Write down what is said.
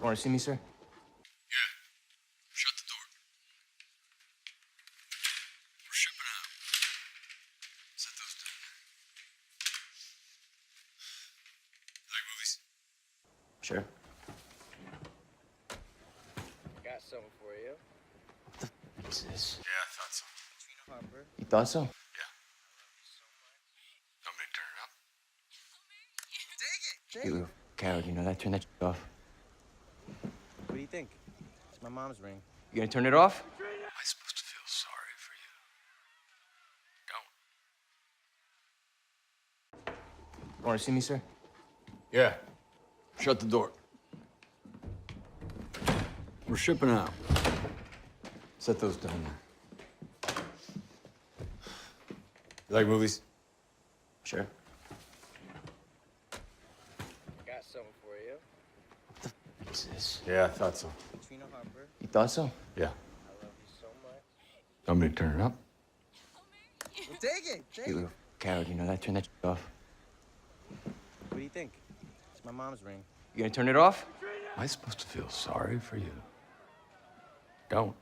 Want to see me, sir? Yeah. Shut the door. We're shipping out. Set those down. Like movies? Sure. Got something for you. What's this? Yeah, I thought so. Katrina Harper. You thought so? Yeah. So much. Want me to turn it up? Dig You it. little coward, you know that? Turn that shit off. What do you think? It's my mom's ring. You gonna turn it off? Am I supposed to feel sorry for you? Don't. Want to see me, sir? Yeah. Shut the door. We're shipping out. Set those down there. You like movies? Sure. Got something for you. What's this? Yeah, I thought so. Katrina Harper. You thought so? Yeah. I love you so much. Want me to turn it up? Dig it. Dig You it. little coward, you know that? Turn that shit off. What do you think? It's my mom's ring. You gonna turn it off? Am I supposed to feel sorry for you? Don't.